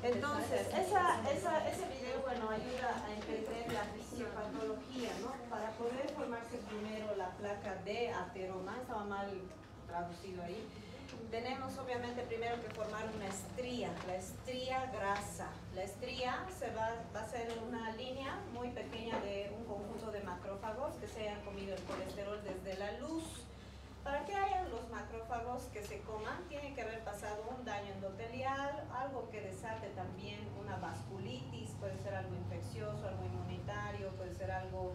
Entonces, ese video, bueno, ayuda a entender la fisiopatología, ¿no? Para poder formarse primero la placa de ateroma, estaba mal traducido ahí. Tenemos obviamente primero que formar una estría, la estría grasa. La estría va a ser una línea muy pequeña de un conjunto de macrófagos que se hayan comido el colesterol desde la luz. Para que hayan los macrófagos que se coman, tiene que haber pasado un daño endotelial, algo que desate también una vasculitis, puede ser algo infeccioso, algo inmunitario, puede ser algo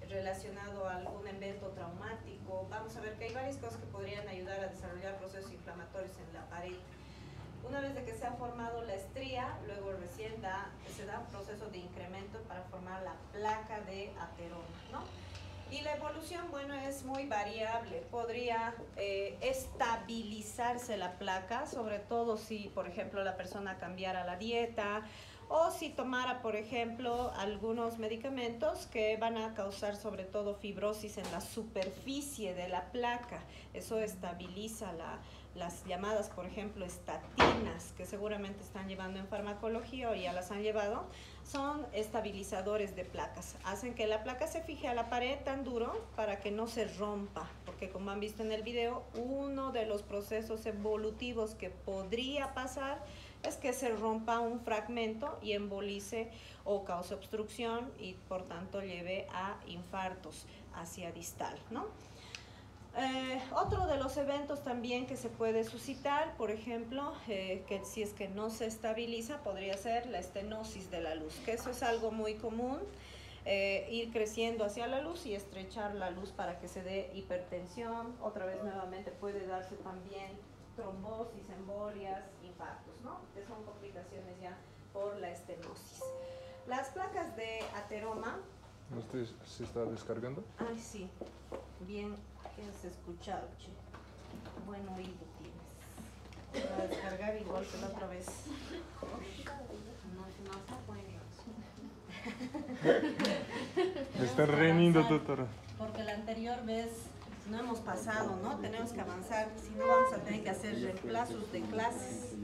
relacionado a algún evento traumático. Vamos a ver que hay varias cosas que podrían ayudar a desarrollar procesos inflamatorios en la pared. Una vez de que se ha formado la estría, luego recién se da un proceso de incremento para formar la placa de ateroma, ¿no? Y la evolución, bueno, es muy variable. Podría estabilizarse la placa, sobre todo si, por ejemplo, la persona cambiara la dieta o si tomara, por ejemplo, algunos medicamentos que van a causar sobre todo fibrosis en la superficie de la placa. Eso estabiliza las llamadas, por ejemplo, estatinas, que seguramente están llevando en farmacología o ya las han llevado. Son estabilizadores de placas, hacen que la placa se fije a la pared tan duro para que no se rompa, porque como han visto en el video, uno de los procesos evolutivos que podría pasar es que se rompa un fragmento y embolice o cause obstrucción y por tanto lleve a infartos hacia distal, ¿no? Otro de los eventos también que se puede suscitar, por ejemplo, que si es que no se estabiliza, podría ser la estenosis de la luz, que eso es algo muy común, ir creciendo hacia la luz y estrechar la luz para que se dé hipertensión. Otra vez nuevamente puede darse también trombosis, embolias, infartos, ¿no? Que son complicaciones ya por la estenosis. Las placas de ateroma. ¿Usted se está descargando? Ay, sí. Bien, ¿qué has escuchado, che? Buen oído tienes. Voy a descargar igual que la otra vez. No está bueno. Está re lindo, doctora. Porque la anterior vez no hemos pasado, ¿no? Tenemos que avanzar. Si no, vamos a tener que hacer reemplazos de clases.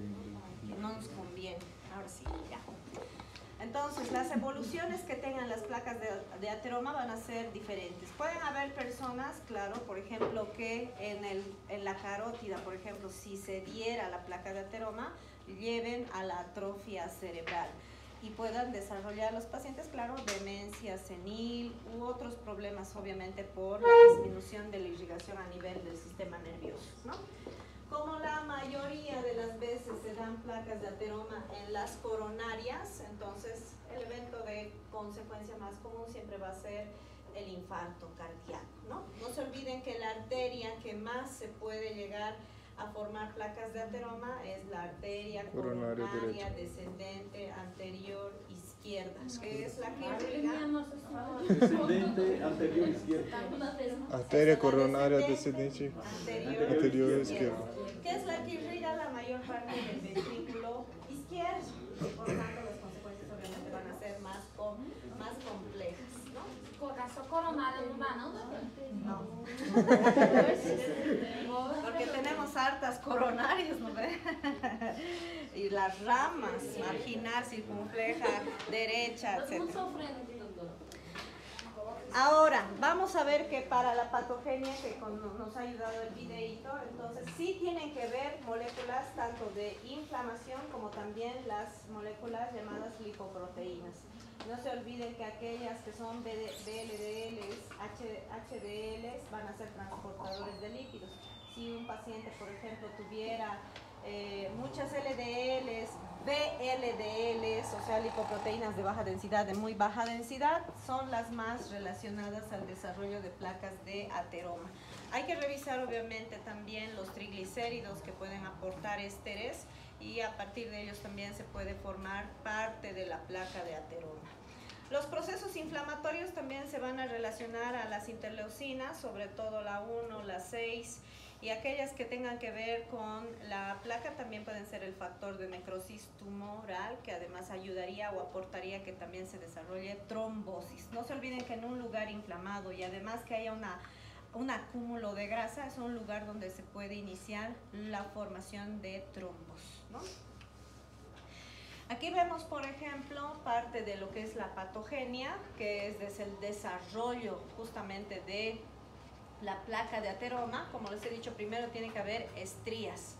Que no nos conviene. Ahora sí, ya. Entonces, las evoluciones que tengan las placas de ateroma van a ser diferentes. Pueden haber personas, claro, por ejemplo, que en la carótida, por ejemplo, si se diera la placa de ateroma, lleven a la atrofia cerebral y puedan desarrollar los pacientes, claro, demencia senil u otros problemas, obviamente, por la disminución de la irrigación a nivel del sistema nervioso, ¿no? Como la mayoría de las veces se dan placas de ateroma en las coronarias, entonces el evento de consecuencia más común siempre va a ser el infarto cardíaco, ¿no? No se olviden que la arteria que más se puede llegar a formar placas de ateroma es la arteria coronaria descendente anterior izquierda, que es la que irriga. Descendente anterior izquierda. Arteria coronaria descendente anterior izquierda. Que es la que irriga la mayor parte del ventrículo izquierdo. Por lo tanto, las consecuencias obviamente van a ser más complejas, ¿no? Corazón coronario no va, ¿no? No. Porque tenemos hartas coronarias, ¿no ve? Y las ramas, marginal, circunfleja, derecha, etc. Ahora, vamos a ver que para la patogenia que nos ha ayudado el videíto, entonces sí tienen que ver moléculas tanto de inflamación como también las moléculas llamadas lipoproteínas. No se olviden que aquellas que son VLDLs, HDLs van a ser transportadores de lípidos. Si un paciente, por ejemplo, tuviera muchas LDLs, VLDLs, o sea, lipoproteínas de baja densidad, de muy baja densidad, son las más relacionadas al desarrollo de placas de ateroma. Hay que revisar obviamente también los triglicéridos que pueden aportar ésteres y a partir de ellos también se puede formar parte de la placa de ateroma. Los procesos inflamatorios también se van a relacionar a las interleucinas, sobre todo la 1, la 6, y aquellas que tengan que ver con la placa también pueden ser el factor de necrosis tumoral, que además ayudaría o aportaría que también se desarrolle trombosis. No se olviden que en un lugar inflamado y además que haya una un acúmulo de grasa, es un lugar donde se puede iniciar la formación de trombos, ¿no? Aquí vemos, por ejemplo, parte de lo que es la patogenia, que es desde el desarrollo justamente de la placa de ateroma. Como les he dicho, primero tiene que haber estrías.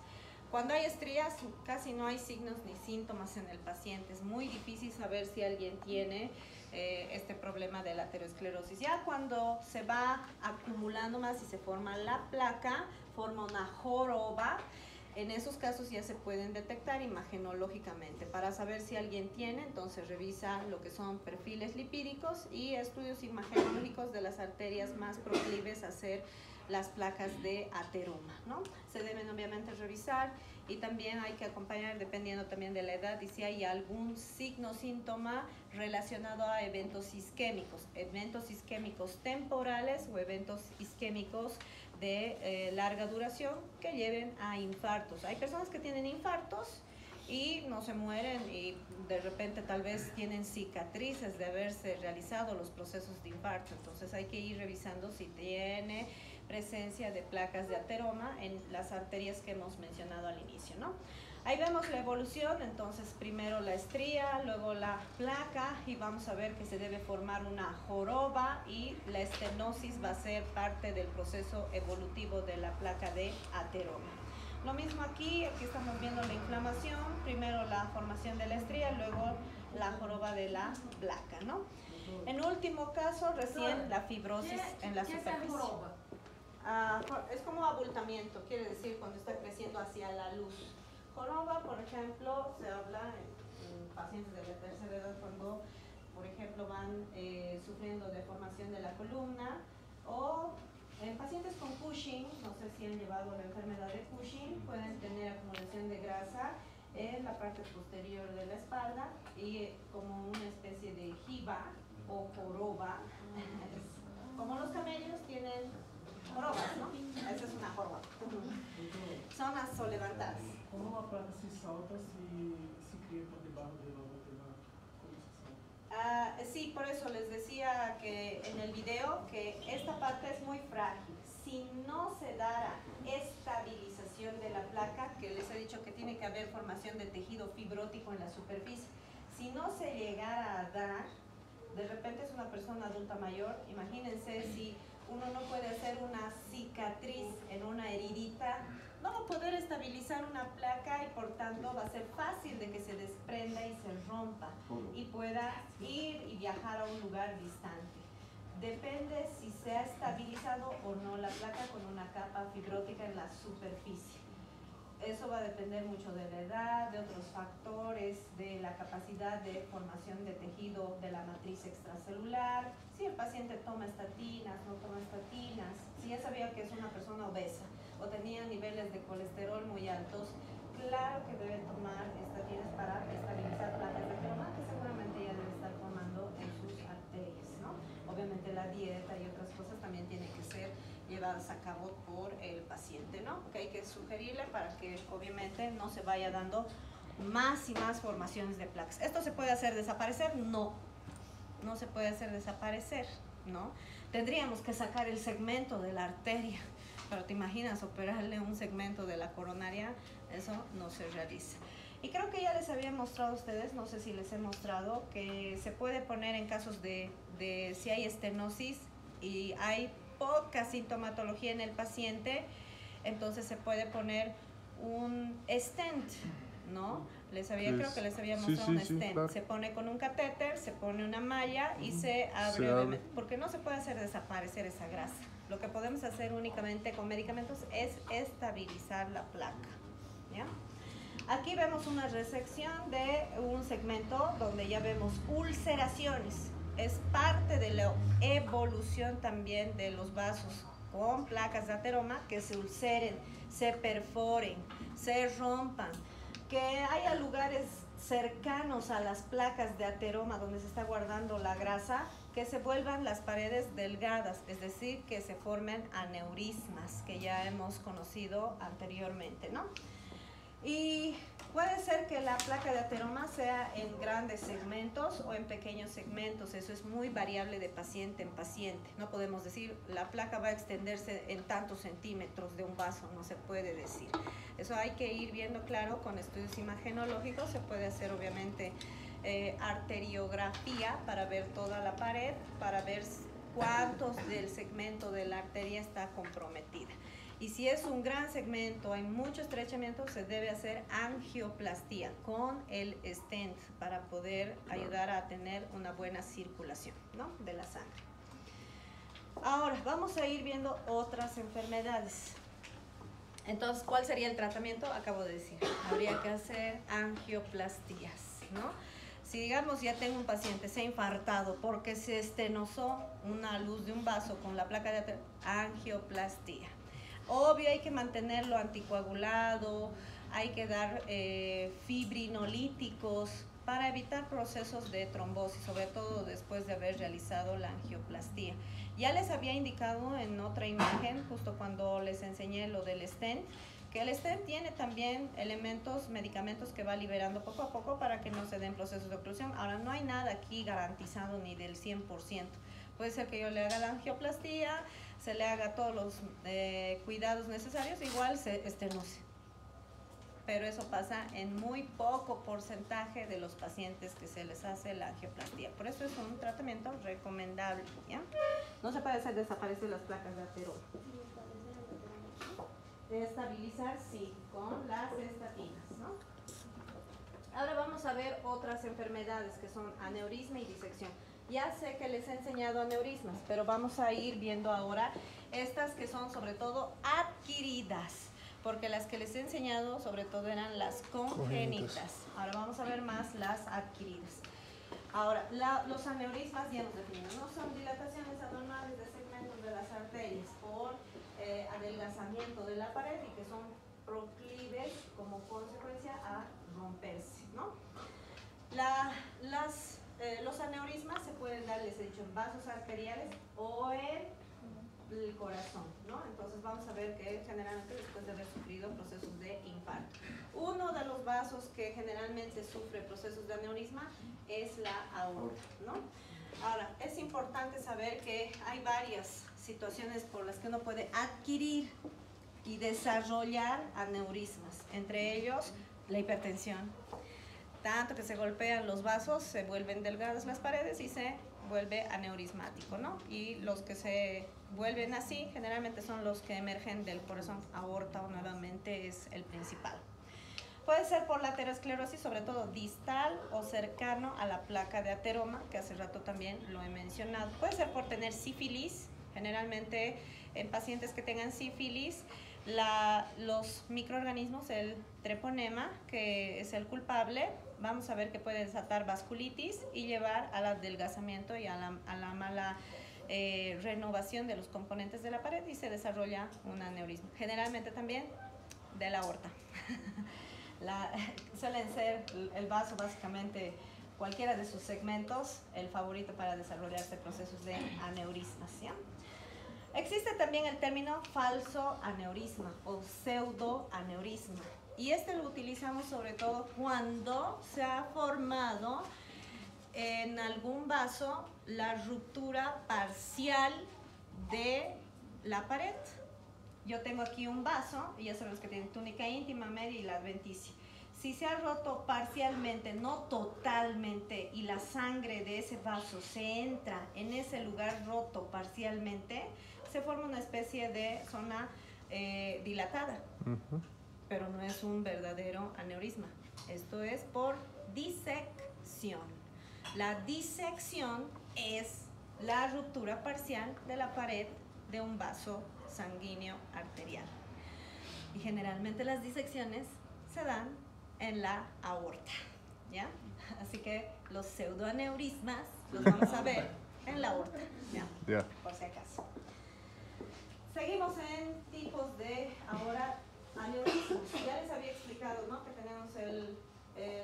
Cuando hay estrías, casi no hay signos ni síntomas en el paciente. Es muy difícil saber si alguien tiene este problema de la aterosclerosis. Ya cuando se va acumulando más y se forma la placa, forma una joroba. En esos casos ya se pueden detectar imagenológicamente. Para saber si alguien tiene, entonces revisa lo que son perfiles lipídicos y estudios imagenológicos de las arterias más proclives a hacer las placas de ateroma, ¿no? Se deben obviamente revisar y también hay que acompañar dependiendo también de la edad y si hay algún signo, síntoma relacionado a eventos isquémicos temporales o eventos isquémicos de larga duración que lleven a infartos. Hay personas que tienen infartos y no se mueren y de repente tal vez tienen cicatrices de haberse realizado los procesos de infarto. Entonces hay que ir revisando si tiene presencia de placas de ateroma en las arterias que hemos mencionado al inicio, ¿no? Ahí vemos la evolución, entonces primero la estría, luego la placa y vamos a ver que se debe formar una joroba y la estenosis va a ser parte del proceso evolutivo de la placa de ateroma. Lo mismo aquí estamos viendo la inflamación, primero la formación de la estría, luego la joroba de la placa, ¿no? En último caso, recién la fibrosis en la superficie. Es como abultamiento, quiere decir cuando está creciendo hacia la luz. Joroba, por ejemplo, se habla en pacientes de la tercera edad cuando, por ejemplo, van sufriendo deformación de la columna o en pacientes con Cushing, no sé si han llevado la enfermedad de Cushing, pueden tener acumulación de grasa en la parte posterior de la espalda y como una especie de jiba o joroba. Como los camellos tienen jorobas, ¿no? Esa es una joroba. Zonas o levantadas. Como uma placa se salta, se cria por debajo de la colonización. Sí, por eso les decía que en el video que esta parte es muy frágil. Si no se dará estabilización de la placa, que les he dicho que tiene que haber formación de tejido fibrótico en la superficie, si no se llegara a dar, de repente es una persona adulta mayor, imagínense si uno no puede hacer una cicatriz en una heridita, no va a poder estabilizar una placa y por tanto va a ser fácil de que se desprenda y se rompa y pueda ir y viajar a un lugar distante. Depende si se ha estabilizado o no la placa con una capa fibrótica en la superficie. Eso va a depender mucho de la edad, de otros factores, de la capacidad de formación de tejido de la matriz extracelular, si el paciente toma estatinas, no toma estatinas, si ya sabía que es una persona obesa o tenía niveles de colesterol muy altos, claro que debe tomar estatinas para estabilizar placas de ateroma que seguramente ya debe estar tomando en sus arterias, ¿no? Obviamente la dieta y otras cosas también tienen que ser llevadas a cabo por el paciente, ¿no? Que hay que sugerirle para que obviamente no se vaya dando más y más formaciones de placas. ¿Esto se puede hacer desaparecer? No, no se puede hacer desaparecer, ¿no? Tendríamos que sacar el segmento de la arteria, pero te imaginas operarle un segmento de la coronaria, eso no se realiza. Y creo que ya les había mostrado a ustedes, no sé si les he mostrado, que se puede poner en casos de si hay estenosis y hay poca sintomatología en el paciente, entonces se puede poner un stent, ¿no? Creo que les había mostrado un stent. Claro. Se pone con un catéter, se pone una malla y se abre, porque no se puede hacer desaparecer esa grasa. Lo que podemos hacer únicamente con medicamentos es estabilizar la placa, ¿ya? Aquí vemos una resección de un segmento donde ya vemos ulceraciones. Es parte de la evolución también de los vasos con placas de ateroma que se ulceren, se perforen, se rompan, que haya lugares cercanos a las placas de ateroma donde se está guardando la grasa, que se vuelvan las paredes delgadas, es decir, que se formen aneurismas, que ya hemos conocido anteriormente, ¿no? Y Puede ser que la placa de ateroma sea en grandes segmentos o en pequeños segmentos. Eso es muy variable de paciente en paciente. No podemos decir la placa va a extenderse en tantos centímetros de un vaso. No se puede decir. Eso hay que ir viendo claro con estudios imagenológicos. Se puede hacer obviamente arteriografía para ver toda la pared, para ver cuántos del segmento de la arteria está comprometida. Y si es un gran segmento, hay mucho estrechamiento, se debe hacer angioplastía con el stent para poder ayudar a tener una buena circulación, ¿no?, de la sangre. Ahora, vamos a ir viendo otras enfermedades. Entonces, ¿cuál sería el tratamiento? Acabo de decir, habría que hacer angioplastías, ¿no? Si digamos ya tengo un paciente, se ha infartado porque se estenosó una luz de un vaso con la placa de angioplastía. Obvio hay que mantenerlo anticoagulado, hay que dar fibrinolíticos para evitar procesos de trombosis, sobre todo después de haber realizado la angioplastía. Ya les había indicado en otra imagen, justo cuando les enseñé lo del stent, que el stent tiene también elementos, medicamentos que va liberando poco a poco para que no se den procesos de oclusión. Ahora, no hay nada aquí garantizado ni del 100%. Puede ser que yo le haga la angioplastía, se le haga todos los cuidados necesarios, igual se estenose. Pero eso pasa en muy poco porcentaje de los pacientes que se les hace la angioplastía. Por eso es un tratamiento recomendable, ¿ya? No se puede hacer desaparecer las placas de ateroma. Estabilizar, sí, con las estatinas, ¿no? Ahora vamos a ver otras enfermedades que son aneurisma y disección. Ya sé que les he enseñado aneurismas, pero vamos a ir viendo ahora estas que son sobre todo adquiridas, porque las que les he enseñado sobre todo eran las congénitas. Ahora vamos a ver más las adquiridas. Ahora, los aneurismas ya nos definimos, no son dilataciones anormales de segmentos de las arterias por adelgazamiento de la pared y que son proclives como consecuencia a romperse, ¿no? Los aneurismas se pueden dar, les he dicho, en vasos arteriales o en el corazón, ¿no? Entonces vamos a ver que generalmente después de haber sufrido procesos de infarto. Uno de los vasos que generalmente sufre procesos de aneurisma es la aorta, ¿no? Ahora, es importante saber que hay varias situaciones por las que uno puede adquirir y desarrollar aneurismas, entre ellos la hipertensión. Tanto que se golpean los vasos, se vuelven delgadas las paredes y se vuelve aneurismático, ¿no? Y los que se vuelven así generalmente son los que emergen del corazón. Aorta nuevamente es el principal. Puede ser por la aterosclerosis, sobre todo distal o cercano a la placa de ateroma, que hace rato también lo he mencionado. Puede ser por tener sífilis, generalmente en pacientes que tengan sífilis, los microorganismos, el treponema, que es el culpable, vamos a ver que puede desatar vasculitis y llevar al adelgazamiento y a la mala renovación de los componentes de la pared y se desarrolla un aneurisma. Generalmente también de la aorta. Suelen ser el vaso básicamente, cualquiera de sus segmentos, el favorito para desarrollarse procesos de aneurismas, ¿ya? Existe también el término falso aneurisma o pseudoaneurisma y este lo utilizamos sobre todo cuando se ha formado en algún vaso la ruptura parcial de la pared. Yo tengo aquí un vaso, y ya saben los que tienen túnica íntima, media y la adventicia. Si se ha roto parcialmente, no totalmente, y la sangre de ese vaso se entra en ese lugar roto parcialmente, se forma una especie de zona dilatada, pero no es un verdadero aneurisma. Esto es por disección. La disección es la ruptura parcial de la pared de un vaso sanguíneo arterial. Y generalmente las disecciones se dan en la aorta, ¿ya? Así que los pseudoaneurismas los vamos a ver en la aorta, ¿ya? Yeah. Por si acaso. Seguimos en tipos de, ahora, aneurismas. Ya les había explicado, ¿no?, que tenemos el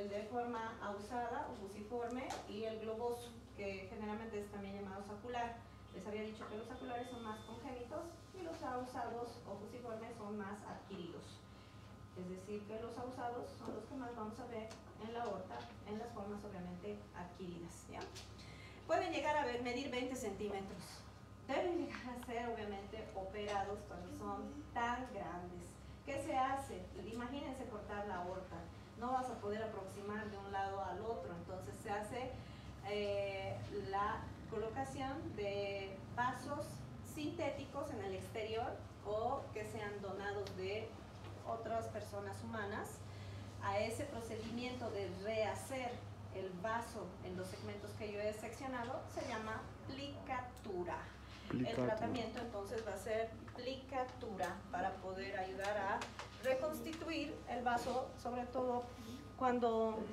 de forma ausada o fusiforme y el globoso, que generalmente es también llamado sacular. Les había dicho que los saculares son más congénitos y los ausados o fusiformes son más adquiridos. Es decir, decir que los abusados son los que más vamos a ver en la aorta, en las formas obviamente adquiridas, ¿ya? Pueden llegar a medir 20 centímetros. Deben llegar a ser obviamente operados cuando son tan grandes. ¿Qué se hace? Imagínense cortar la aorta. No vas a poder aproximar de un lado al otro, entonces se hace la colocación de vasos sintéticos en el exterior o que sean donados de otras personas humanas. A ese procedimiento de rehacer el vaso en los segmentos que yo he seccionado se llama plicatura. El tratamiento entonces va a ser plicatura para poder ayudar a reconstituir el vaso, sobre todo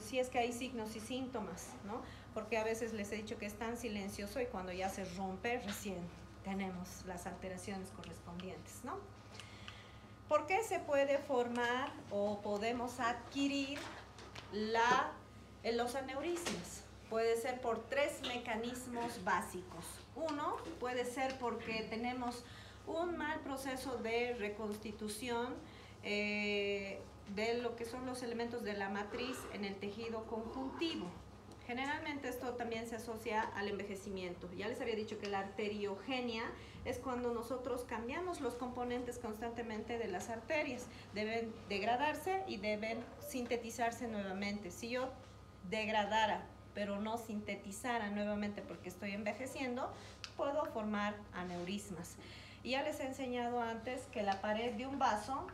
si es que hay signos y síntomas, ¿no? Porque a veces les he dicho que es tan silencioso y cuando ya se rompe recién tenemos las alteraciones correspondientes, ¿no? ¿Por qué se puede formar o podemos adquirir los aneurismas? Puede ser por 3 mecanismos básicos. Uno puede ser porque tenemos un mal proceso de reconstitución de lo que son los elementos de la matriz en el tejido conjuntivo. Generalmente esto también se asocia al envejecimiento. Ya les había dicho que la arteriogenia es cuando nosotros cambiamos los componentes constantemente de las arterias. Deben degradarse y deben sintetizarse nuevamente. Si yo degradara pero no sintetizara nuevamente porque estoy envejeciendo, puedo formar aneurismas. Y ya les he enseñado antes que la pared de un vaso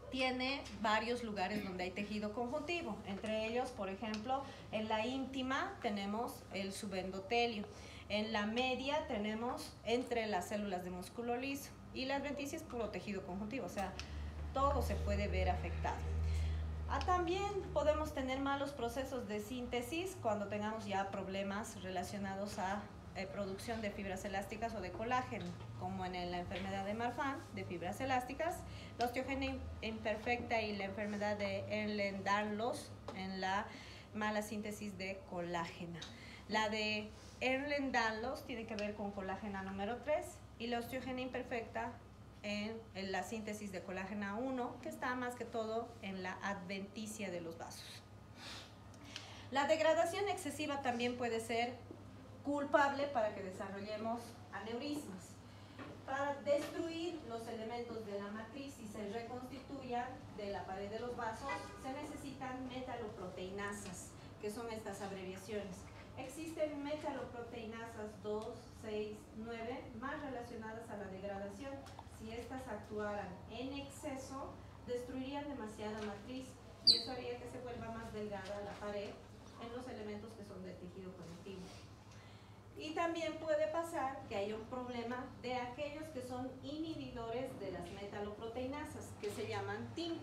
tiene varios lugares donde hay tejido conjuntivo. Entre ellos, por ejemplo, en la íntima tenemos el subendotelio. En la media tenemos entre las células de músculo liso. Y la adventicia es puro tejido conjuntivo, o sea, todo se puede ver afectado. También podemos tener malos procesos de síntesis cuando tengamos ya problemas relacionados a producción de fibras elásticas o de colágeno, como en la enfermedad de Marfan, de fibras elásticas, la osteogenia imperfecta y la enfermedad de Ehlers-Danlos en la mala síntesis de colágeno. La de Ehlers-Danlos tiene que ver con colágeno número 3 y la osteogenia imperfecta en la síntesis de colágeno 1, que está más que todo en la adventicia de los vasos. La degradación excesiva también puede ser culpable para que desarrollemos aneurismas. Para destruir los elementos de la matriz y se reconstituyan de la pared de los vasos, se necesitan metaloproteinasas, que son estas abreviaciones. Existen metaloproteinasas 2, 6, 9, más relacionadas a la degradación. Si estas actuaran en exceso, destruirían demasiada matriz y eso haría que se vuelva más delgada la pared en los elementos que son de tejido conectivo. Y también puede pasar que haya un problema de aquellos que son inhibidores de las metaloproteinasas, que se llaman TIM.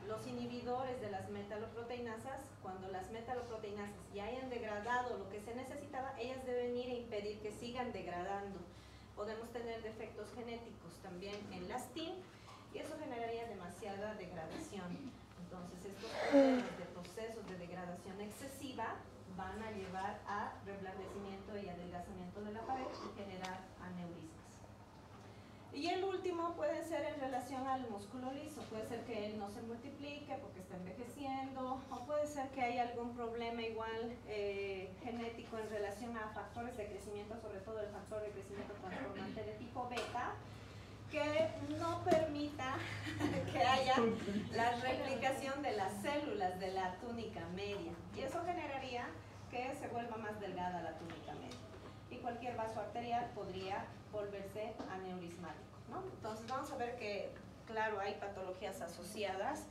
Los inhibidores de las metaloproteinasas, cuando las metaloproteinasas ya hayan degradado lo que se necesitaba, ellas deben ir a impedir que sigan degradando. Podemos tener defectos genéticos también en las TIM y eso generaría demasiada degradación. Entonces estos procesos de degradación excesiva van a llevar a reblandecimiento y adelgazamiento de la pared y generar aneurismas. Y el último puede ser en relación al músculo liso. Puede ser que él no se multiplique porque está envejeciendo, o puede ser que haya algún problema igual genético en relación a factores de crecimiento, sobre todo el factor de crecimiento transformante de tipo beta, que no permita que haya la replicación de las células de la túnica media. Y eso generaría que se vuelva más delgada la túnica media. Y cualquier vaso arterial podría volverse aneurismático, ¿no? Entonces vamos a ver que, claro, hay patologías asociadas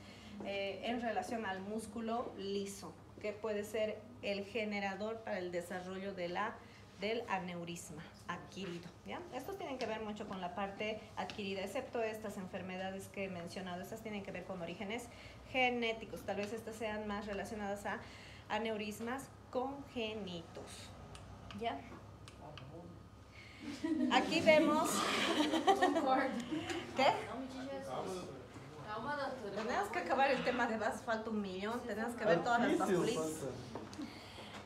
en relación al músculo liso, que puede ser el generador para el desarrollo del aneurisma adquirido, ¿ya? Estos tienen que ver mucho con la parte adquirida, excepto estas enfermedades que he mencionado. Estas tienen que ver con orígenes genéticos. Tal vez estas sean más relacionadas a aneurismas congénitos, ¿ya? Aquí vemos... ¿Qué? Tenemos que acabar el tema de vasos, falta 1 millón, tenemos que ver todas las vasculitis.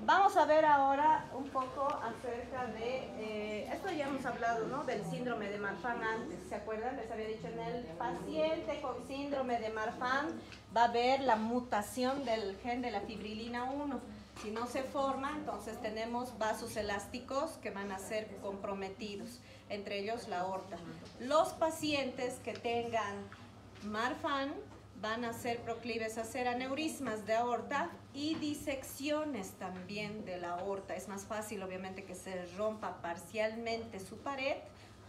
Vamos a ver ahora un poco acerca de, esto ya hemos hablado, ¿no? Del síndrome de Marfan antes, ¿se acuerdan? Les había dicho, en el paciente con síndrome de Marfan va a haber la mutación del gen de la fibrilina 1. Si no se forma, entonces tenemos vasos elásticos que van a ser comprometidos, entre ellos la aorta. Los pacientes que tengan Marfan van a ser proclives a hacer aneurismas de aorta y disecciones también de la aorta. Es más fácil, obviamente, que se rompa parcialmente su pared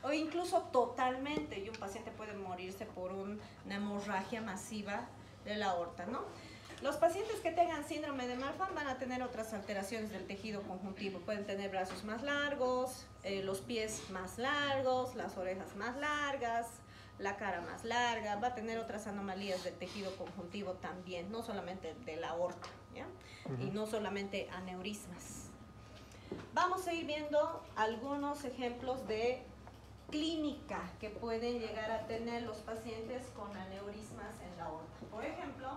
o incluso totalmente, y un paciente puede morirse por una hemorragia masiva de la aorta, ¿no? Los pacientes que tengan síndrome de Marfan van a tener otras alteraciones del tejido conjuntivo. Pueden tener brazos más largos, los pies más largos, las orejas más largas, la cara más larga, va a tener otras anomalías del tejido conjuntivo también, no solamente de la aorta, ¿ya? Y no solamente aneurismas. Vamos a ir viendo algunos ejemplos de clínica que pueden llegar a tener los pacientes con aneurismas en la aorta. Por ejemplo,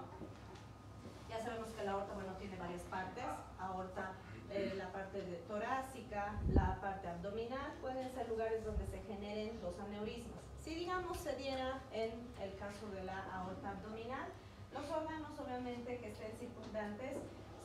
ya sabemos que la aorta, bueno, tiene varias partes, aorta, la parte torácica, la parte abdominal, pueden ser lugares donde se generen los aneurismas. Si, digamos, se diera en el caso de la aorta abdominal, los órganos, obviamente, que estén circundantes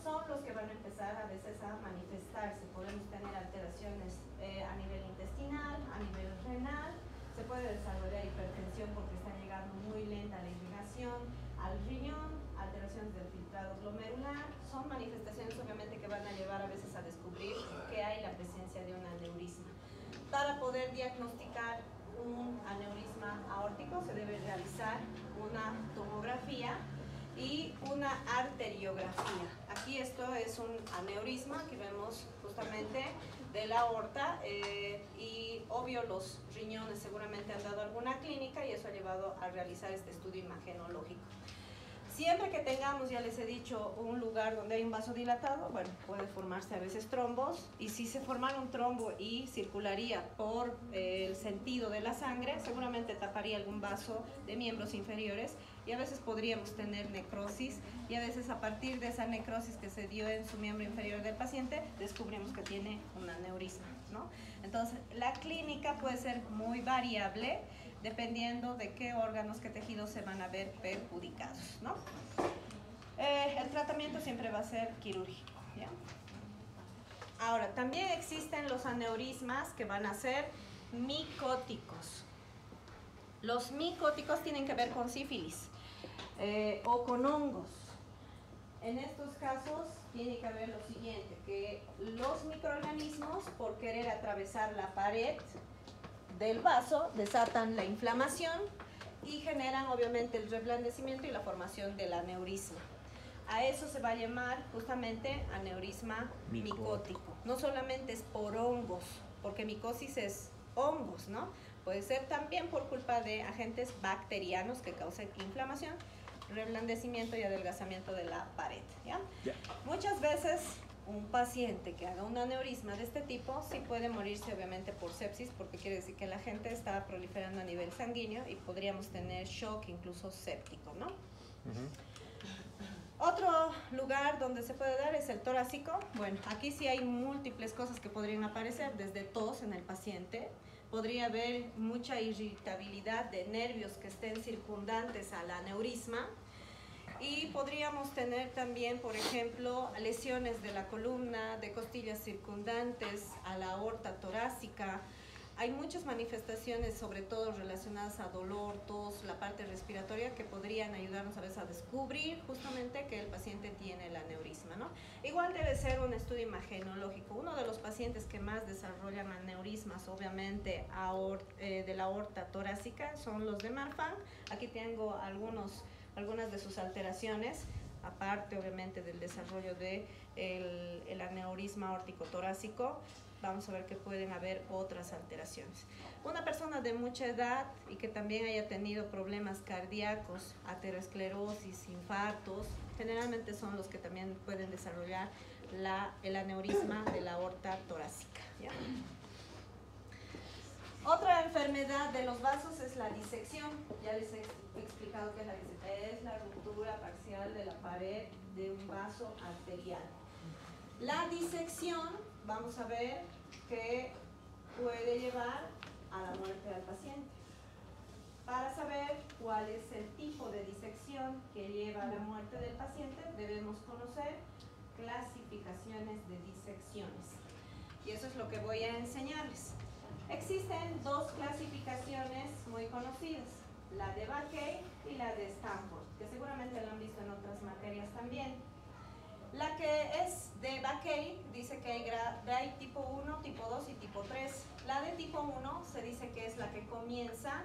son los que van a empezar a veces a manifestarse. Podemos tener alteraciones a nivel intestinal, a nivel renal, se puede desarrollar hipertensión porque está llegando muy lenta la irrigación al riñón, alteraciones del filtrado glomerular, son manifestaciones obviamente que van a llevar a veces a descubrir que hay la presencia de un aneurisma. Para poder diagnosticar un aneurisma aórtico se debe realizar una tomografía y una arteriografía. Aquí esto es un aneurisma que vemos justamente de la aorta y obvio los riñones seguramente han dado alguna clínica y eso ha llevado a realizar este estudio imagenológico. Siempre que tengamos, ya les he dicho, un lugar donde hay un vaso dilatado, bueno, puede formarse a veces trombos, y si se formara un trombo y circularía por el sentido de la sangre, seguramente taparía algún vaso de miembros inferiores y a veces podríamos tener necrosis, y a veces a partir de esa necrosis que se dio en su miembro inferior del paciente, descubrimos que tiene un aneurisma, ¿no? Entonces, la clínica puede ser muy variable, dependiendo de qué órganos, qué tejidos se van a ver perjudicados, ¿no? El tratamiento siempre va a ser quirúrgico, ¿ya? Ahora, también existen los aneurismas que van a ser micóticos. Los micóticos tienen que ver con sífilis o con hongos. En estos casos tiene que haber lo siguiente, que los microorganismos, por querer atravesar la pared del vaso, desatan la inflamación y generan obviamente el reblandecimiento y la formación del aneurisma. A eso se va a llamar justamente aneurisma micótico. No solamente es por hongos, porque micosis es hongos, ¿no? Puede ser también por culpa de agentes bacterianos que causen inflamación, reblandecimiento y adelgazamiento de la pared, ¿ya? Muchas veces un paciente que haga un aneurisma de este tipo sí puede morirse obviamente por sepsis, porque quiere decir que la gente está proliferando a nivel sanguíneo y podríamos tener shock incluso séptico, ¿no? Otro lugar donde se puede dar es el torácico. Bueno, aquí sí hay múltiples cosas que podrían aparecer, desde tos en el paciente, podría haber mucha irritabilidad de nervios que estén circundantes al aneurisma, y podríamos tener también, por ejemplo, lesiones de la columna, de costillas circundantes a la aorta torácica. Hay muchas manifestaciones, sobre todo relacionadas a dolor, tos, la parte respiratoria, que podrían ayudarnos a veces a descubrir justamente que el paciente tiene el aneurisma, ¿no? Igual debe ser un estudio imagenológico. Uno de los pacientes que más desarrollan aneurismas, obviamente, de la aorta torácica, son los de Marfan. Aquí tengo algunas de sus alteraciones, aparte obviamente del desarrollo de el aneurisma aórtico torácico. Vamos a ver que pueden haber otras alteraciones. Una persona de mucha edad y que también haya tenido problemas cardíacos, aterosclerosis, infartos, generalmente son los que también pueden desarrollar el aneurisma de la aorta torácica, ¿ya? Otra enfermedad de los vasos es la disección. Ya les he explicado qué es la disección. Es la ruptura parcial de la pared de un vaso arterial. La disección, vamos a ver que puede llevar a la muerte del paciente. Para saber cuál es el tipo de disección que lleva a la muerte del paciente, debemos conocer clasificaciones de disecciones. Y eso es lo que voy a enseñarles. Existen dos clasificaciones muy conocidas, la de Backey y la de Stanford, que seguramente lo han visto en otras materias también. La que es de Backey dice que hay tipo 1, tipo 2 y tipo 3. La de tipo 1 se dice que es la que comienza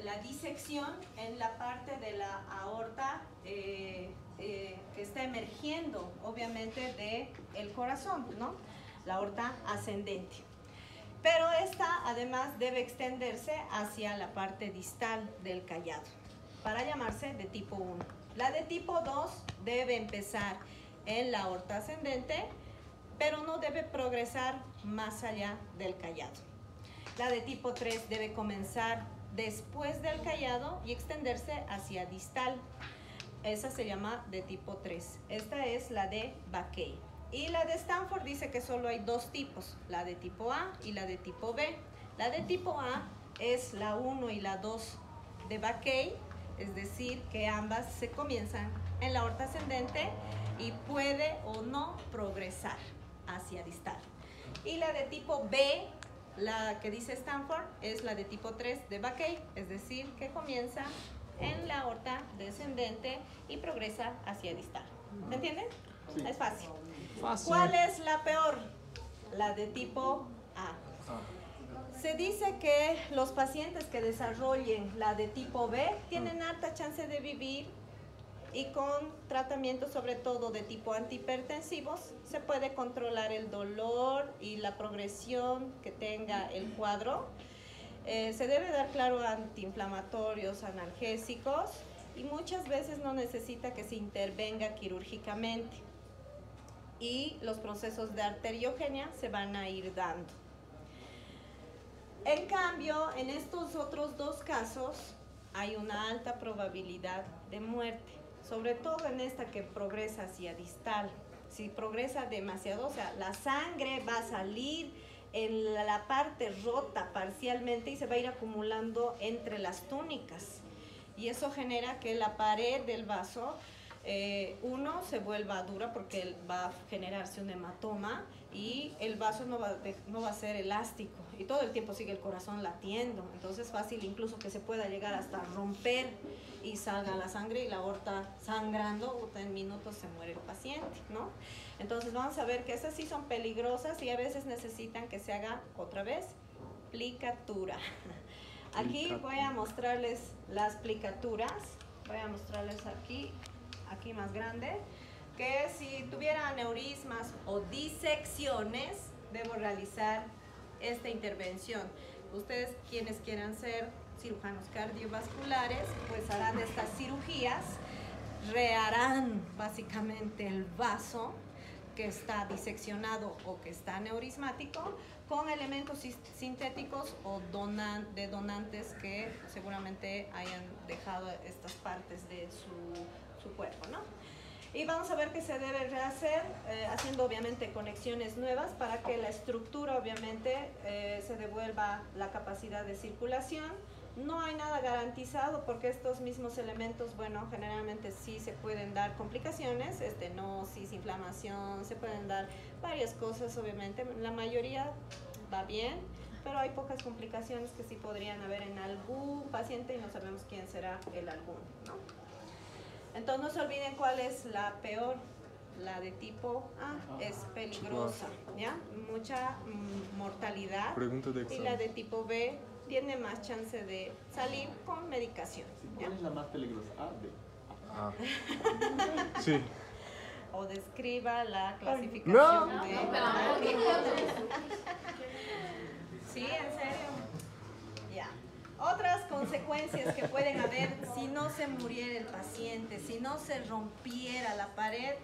la disección en la parte de la aorta que está emergiendo, obviamente, del corazón, ¿no? La aorta ascendente. Pero esta, además, debe extenderse hacia la parte distal del callado, para llamarse de tipo 1. La de tipo 2 debe empezar en la aorta ascendente, pero no debe progresar más allá del callado. La de tipo 3 debe comenzar después del callado y extenderse hacia distal. Esa se llama de tipo 3. Esta es la de Backey. Y la de Stanford dice que solo hay dos tipos, la de tipo A y la de tipo B. La de tipo A es la 1 y la 2 de Backey, es decir, que ambas se comienzan en la aorta ascendente y puede o no progresar hacia distal. Y la de tipo B, la que dice Stanford, es la de tipo 3 de Backey, es decir, que comienza en la aorta descendente y progresa hacia distal. ¿Se entienden? Sí. Es fácil. ¿Cuál es la peor? La de tipo A. Se dice que los pacientes que desarrollen la de tipo B tienen alta chance de vivir, y con tratamientos sobre todo de tipo antihipertensivos se puede controlar el dolor y la progresión que tenga el cuadro. Se debe dar, claro, antiinflamatorios, analgésicos, y muchas veces no necesita que se intervenga quirúrgicamente. Y los procesos de arteriogenia se van a ir dando. En cambio, en estos otros dos casos hay una alta probabilidad de muerte, sobre todo en esta que progresa hacia distal. Si progresa demasiado, o sea, la sangre va a salir en la parte rota parcialmente y se va a ir acumulando entre las túnicas. Y eso genera que la pared del vaso, uno, se vuelva dura porque va a generarse un hematoma y el vaso no va a ser elástico y todo el tiempo sigue el corazón latiendo. Entonces es fácil incluso que se pueda llegar hasta romper y salga la sangre y la aorta sangrando, en minutos se muere el paciente, ¿no? Entonces vamos a ver que esas sí son peligrosas y a veces necesitan que se haga otra vez plicatura. Aquí voy a mostrarles las plicaturas, voy a mostrarles aquí más grande, que si tuviera aneurismas o disecciones, debo realizar esta intervención. Ustedes, quienes quieran ser cirujanos cardiovasculares, pues harán estas cirugías, reharán básicamente el vaso que está diseccionado o que está aneurismático con elementos sintéticos o de donantes que seguramente hayan dejado estas partes de su cuerpo, ¿no? Y vamos a ver que se debe rehacer haciendo obviamente conexiones nuevas para que la estructura obviamente se devuelva la capacidad de circulación. No hay nada garantizado porque estos mismos elementos, bueno, generalmente sí se pueden dar complicaciones, estenosis, inflamación, se pueden dar varias cosas obviamente. La mayoría va bien, pero hay pocas complicaciones que sí podrían haber en algún paciente y no sabemos quién será el alguno, ¿no? Entonces no se olviden cuál es la peor. La de tipo A es peligrosa, ¿ya? Mucha mortalidad. Y la de tipo B tiene más chance de salir con medicación, ¿ya? ¿Cuál es la más peligrosa? A, B. Sí. O describa la clasificación No. de... Sí, en serio. Ya. Otras consecuencias que pueden haber si no se muriera el paciente, si no se rompiera la pared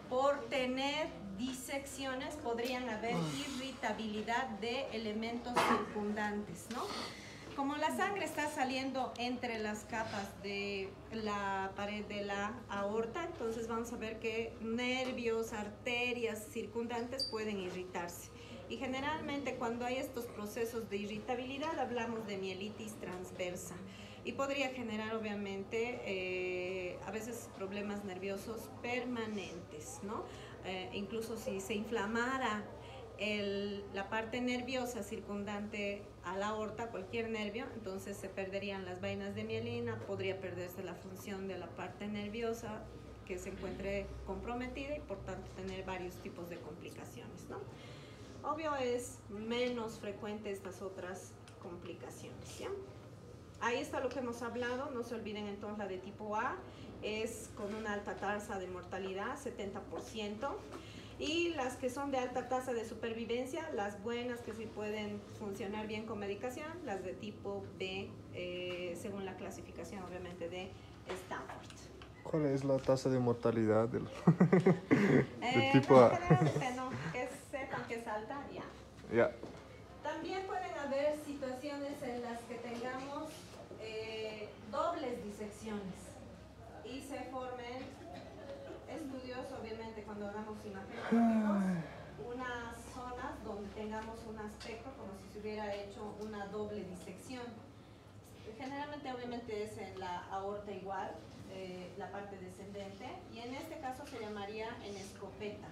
por tener disecciones, podrían haber irritabilidad de elementos circundantes, ¿no? como la sangre está saliendo entre las capas de la pared de la aorta, entonces vamos a ver que nervios, arterias circundantes pueden irritarse. Y generalmente cuando hay estos procesos de irritabilidad hablamos de mielitis transversa. Y podría generar obviamente a veces problemas nerviosos permanentes, ¿no? Incluso si se inflamara la parte nerviosa circundante a la aorta, cualquier nervio, entonces se perderían las vainas de mielina, podría perderse la función de la parte nerviosa que se encuentre comprometida y por tanto tener varios tipos de complicaciones, ¿no? Obvio es menos frecuente estas otras complicaciones, ¿ya? Ahí está lo que hemos hablado, no se olviden entonces la de tipo A, es con una alta tasa de mortalidad, 70%, y las que son de alta tasa de supervivencia, las buenas que sí pueden funcionar bien con medicación, las de tipo B, según la clasificación obviamente de Stanford. ¿Cuál es la tasa de mortalidad del tipo no, A? generalmente no, que sepan que es alta, ya. Ya. También pueden haber situaciones en las que tengamos dobles disecciones y se formen estudios, obviamente, cuando hagamos imagenes, unas zonas donde tengamos un aspecto como si se hubiera hecho una doble disección. Generalmente, obviamente, es en la aorta igual, la parte descendente, y en este caso se llamaría en escopeta,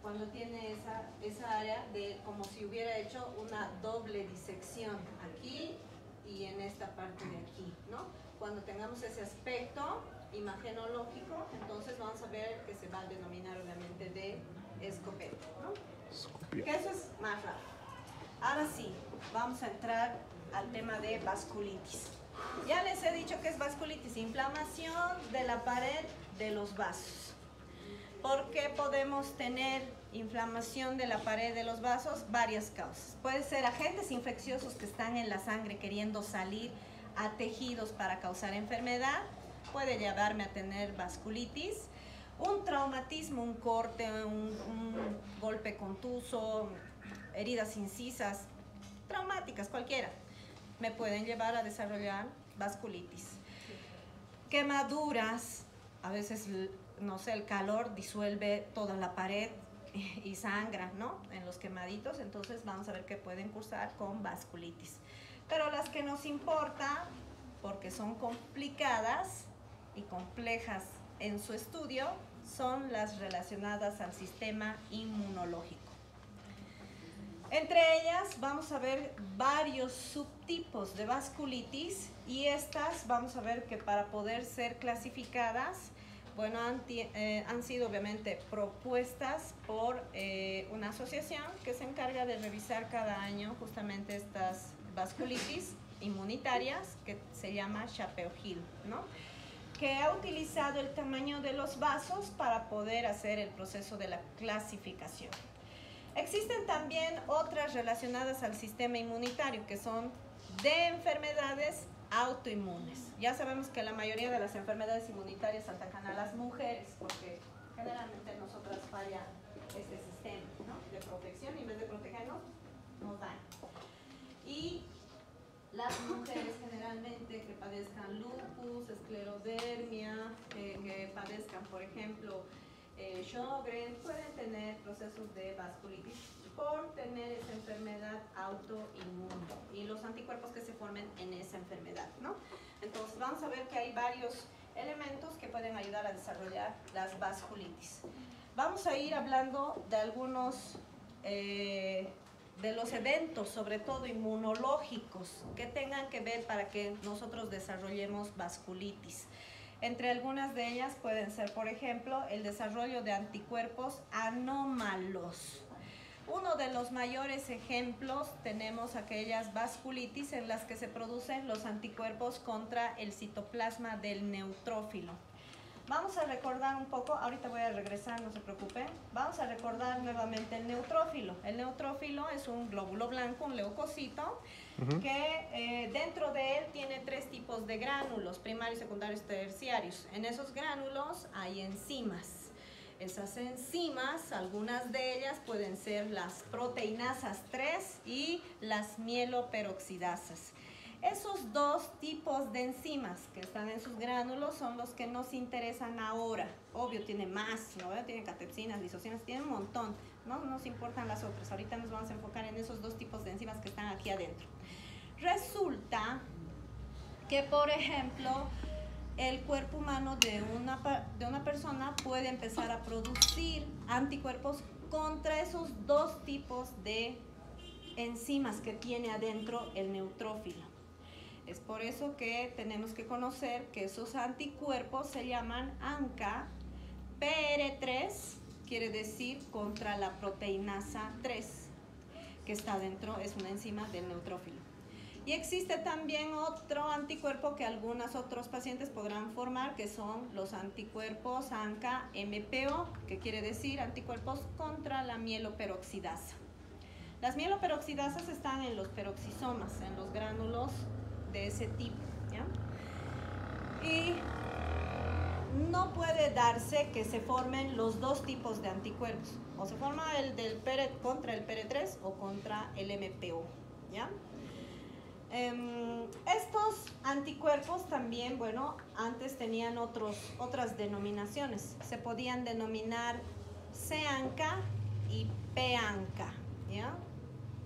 cuando tiene esa área de como si hubiera hecho una doble disección aquí y en esta parte de aquí, ¿no? Cuando tengamos ese aspecto imagenológico, entonces vamos a ver que se va a denominar obviamente de escopeta, ¿no? Que eso es más raro. Ahora sí, vamos a entrar al tema de vasculitis. Ya les he dicho que es vasculitis, inflamación de la pared de los vasos. ¿Por qué podemos tener inflamación de la pared de los vasos? Varias causas. Puede ser agentes infecciosos que están en la sangre queriendo salir a tejidos para causar enfermedad. Puede llevarme a tener vasculitis. Un traumatismo, un corte, un golpe contuso, heridas incisas, traumáticas, cualquiera, me pueden llevar a desarrollar vasculitis. Quemaduras, a veces, no sé, el calor disuelve toda la pared y sangra, ¿no? En los quemaditos, entonces vamos a ver que pueden cursar con vasculitis. Pero las que nos importa, porque son complicadas y complejas en su estudio, son las relacionadas al sistema inmunológico. Entre ellas vamos a ver varios subtipos de vasculitis y estas vamos a ver que para poder ser clasificadas, bueno, han sido obviamente propuestas por una asociación que se encarga de revisar cada año justamente estas vasculitis inmunitarias, que se llama Shapiro-Hill, ¿no? Que ha utilizado el tamaño de los vasos para poder hacer el proceso de la clasificación. Existen también otras relacionadas al sistema inmunitario, que son de enfermedades autoinmunes. Ya sabemos que la mayoría de las enfermedades inmunitarias atacan a las mujeres, porque generalmente en nosotras falla este sistema, ¿no?, de protección, y en vez de protegernos, nos daña. Y las mujeres generalmente que padezcan lupus, esclerodermia, que padezcan, por ejemplo, Sjögren, pueden tener procesos de vasculitis por tener esa enfermedad autoinmune y los anticuerpos que se formen en esa enfermedad, ¿no? Entonces vamos a ver que hay varios elementos que pueden ayudar a desarrollar las vasculitis. Vamos a ir hablando de algunos de los eventos, sobre todo inmunológicos, que tengan que ver para que nosotros desarrollemos vasculitis. Entre algunas de ellas pueden ser, por ejemplo, el desarrollo de anticuerpos anómalos. Uno de los mayores ejemplos tenemos aquellas vasculitis en las que se producen los anticuerpos contra el citoplasma del neutrófilo. Vamos a recordar un poco, ahorita voy a regresar, no se preocupen. Vamos a recordar nuevamente el neutrófilo. El neutrófilo es un glóbulo blanco, un leucocito, que dentro de él tiene tres tipos de gránulos, primarios, secundarios, terciarios. En esos gránulos hay enzimas. Esas enzimas, algunas de ellas pueden ser las proteinasas 3 y las mieloperoxidasas. Esos dos tipos de enzimas que están en sus gránulos son los que nos interesan ahora. Obvio, tiene más, ¿no? Tiene catepsinas, lisocinas, tiene un montón. No nos importan las otras. Ahorita nos vamos a enfocar en esos dos tipos de enzimas que están aquí adentro. Resulta que, por ejemplo, el cuerpo humano de una persona puede empezar a producir anticuerpos contra esos dos tipos de enzimas que tiene adentro el neutrófilo. Es por eso que tenemos que conocer que esos anticuerpos se llaman ANCA-PR3, quiere decir contra la proteinasa 3, que está dentro, es una enzima del neutrófilo. Y existe también otro anticuerpo que algunos otros pacientes podrán formar, que son los anticuerpos ANCA-MPO, que quiere decir anticuerpos contra la mieloperoxidasa. Las mieloperoxidasas están en los peroxisomas, en los gránulos de ese tipo, ¿ya? Y no puede darse que se formen los dos tipos de anticuerpos. O se forma el del contra el PR3 o contra el MPO, ¿ya? Estos anticuerpos también, bueno, antes tenían otras denominaciones. Se podían denominar C-ANCA y P-ANCA, ¿ya?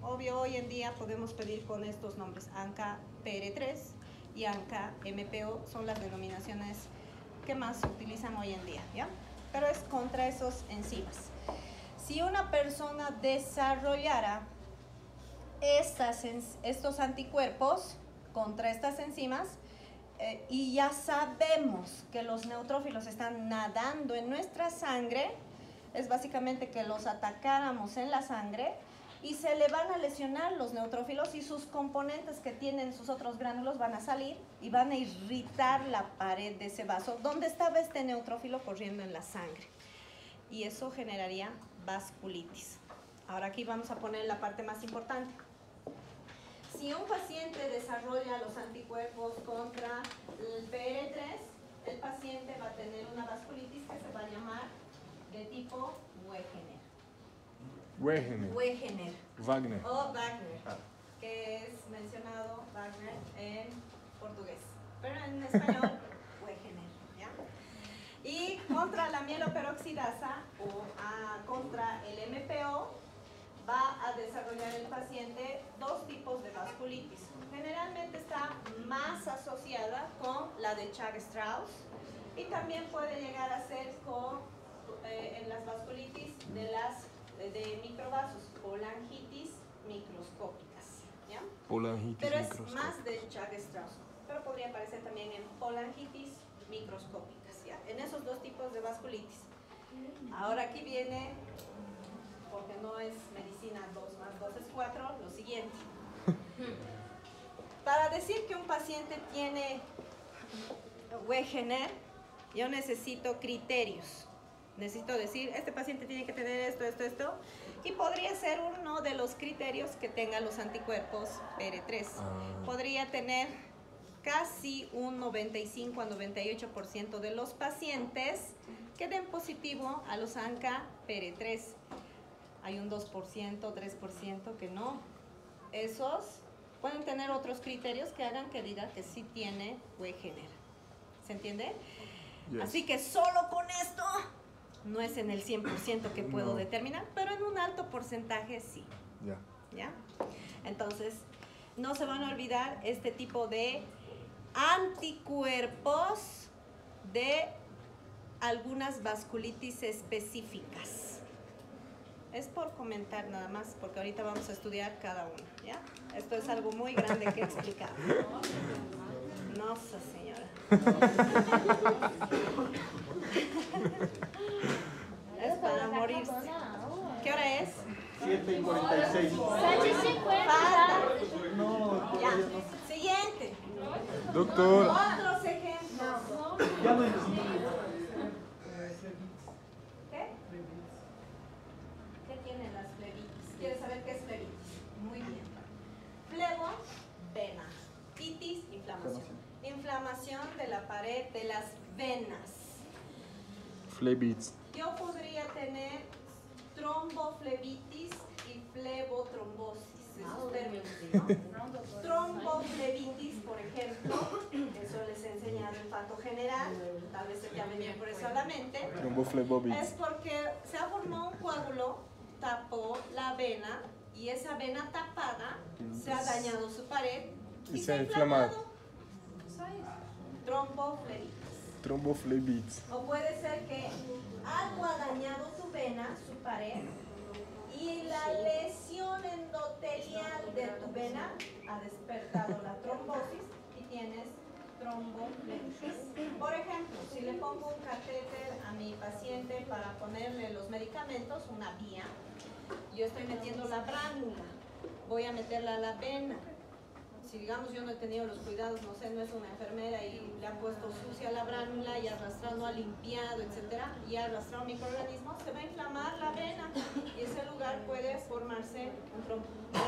Obvio, hoy en día podemos pedir con estos nombres. ANCA-PR3 y ANCA-MPO son las denominaciones que más se utilizan hoy en día, ¿ya? Pero es contra esos enzimas. Si una persona desarrollara estos anticuerpos contra estas enzimas y ya sabemos que los neutrófilos están nadando en nuestra sangre, es básicamente que los atacáramos en la sangre y se le van a lesionar los neutrófilos y sus componentes que tienen sus otros gránulos van a salir y van a irritar la pared de ese vaso donde estaba este neutrófilo corriendo en la sangre, y eso generaría vasculitis. Ahora aquí vamos a poner la parte más importante. Si un paciente desarrolla los anticuerpos contra el PR3, el paciente va a tener una vasculitis que se va a llamar de tipo Wegener. Wegener. Wagner. O Wagner, que es mencionado Wagner en portugués, pero en español Wegener, ¿ya? Y contra la mieloperoxidasa o contra el MPO va a desarrollar el paciente dos tipos de vasculitis. Generalmente está más asociada con la de Chag-Strauss y también puede llegar a ser en las vasculitis de microvasos, colangitis microscópicas, ¿ya? Pero es más de Chag-Strauss, pero podría aparecer también en colangitis microscópicas, ¿ya? En esos dos tipos de vasculitis. Ahora aquí viene, porque no es medicina 2 más 2 es 4, lo siguiente. Para decir que un paciente tiene Wegener, yo necesito criterios. Necesito decir, este paciente tiene que tener esto, y podría ser uno de los criterios que tenga los anticuerpos PR3. Podría tener casi un 95 a 98% de los pacientes que den positivo a los ANCA-PR3. Hay un 2%, 3% que no. Esos pueden tener otros criterios que hagan que diga que sí tiene Wegener. ¿Se entiende? Yes. Así que solo con esto no es en el 100% que puedo determinar, pero en un alto porcentaje sí. ¿Ya? Entonces, no se van a olvidar este tipo de anticuerpos de algunas vasculitis específicas. Es por comentar nada más, porque ahorita vamos a estudiar cada uno, ¿ya? Esto es algo muy grande que explicar. No sé, señora. Es para morirse. ¿Qué hora es? 7:46. 7:50. No, Ya. Siguiente. Doctor. Otros ejemplos. Ya no entiendo. ¿Qué? ¿Qué tienen las flebitis? ¿Quieres saber qué es flebitis? Muy bien. Flebo, vena. Titis, inflamación. Inflamación de la pared de las venas. Flebitis. Yo podría tener tromboflebitis y flebotrombosis. de sus términos, ¿no? Tromboflebitis, por ejemplo, eso les he enseñado en pato general, tal vez se te venía por eso a la mente. Tromboflebobitis. Es porque se ha formado un coágulo, tapó la vena y esa vena tapada se ha dañado su pared y se ha inflamado. Tromboflebitis. Tromboflebitis. O puede ser que algo ha dañado tu vena, su pared, y la lesión endotelial de tu vena ha despertado la trombosis y tienes tromboflebitis. Por ejemplo, si le pongo un catéter a mi paciente para ponerle los medicamentos, una vía, yo estoy metiendo la bránula, voy a meterla a la vena. Si digamos yo no he tenido los cuidados, no sé, no es una enfermera y le ha puesto sucia la bránula y arrastrado, no ha limpiado, etcétera, y ha arrastrado microorganismos, se va a inflamar la vena y ese lugar puede formarse un trombo.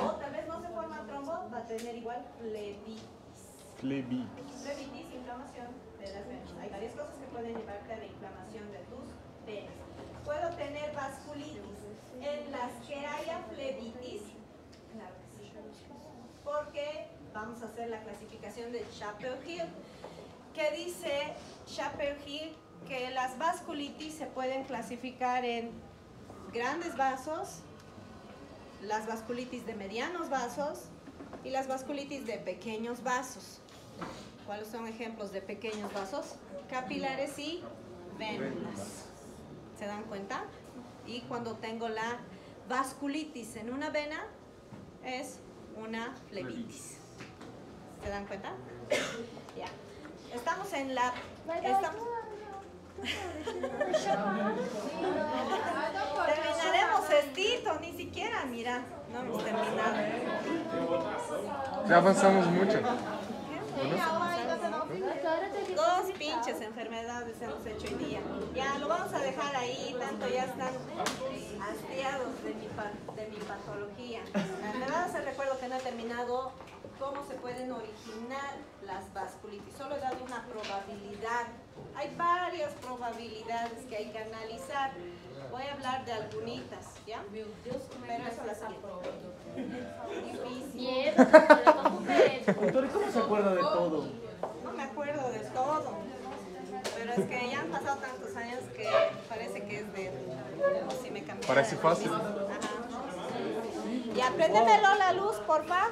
O tal vez no se forma trombo, va a tener igual flebitis. Flebitis, inflamación de las venas. Hay varias cosas que pueden llevarte a la inflamación de tus venas. Puedo tener vasculitis. En las que haya flebitis, claro que sí, porque vamos a hacer la clasificación de Chapel-Hill, que dice Chapel-Hill que las vasculitis se pueden clasificar en grandes vasos, las vasculitis de medianos vasos y las vasculitis de pequeños vasos. ¿Cuáles son ejemplos de pequeños vasos? Capilares y vénulas. ¿Se dan cuenta? Y cuando tengo la vasculitis en una vena, es una flebitis. ¿Se dan cuenta? Ya. Estamos en la... Terminaremos estito, ni siquiera, mira, no hemos terminado. Ya avanzamos mucho. Dos pinches enfermedades hemos hecho hoy día. Ya lo vamos a dejar ahí, tanto ya están hastiados de mi patología. Me van a hacer recuerdo que no he terminado cómo se pueden originar las vasculitis. Solo he dado una probabilidad. Hay varias probabilidades que hay que analizar. Voy a hablar de algunitas, ¿ya? Pero eso las aprobó. Difícil. Doctor, ¿cómo se acuerda de todo? No me acuerdo de todo. Pero es que ya han pasado tantos años que parece que es de... como si me cambiara. Parece fácil. Ajá. Y apréndemelo la luz, porfa.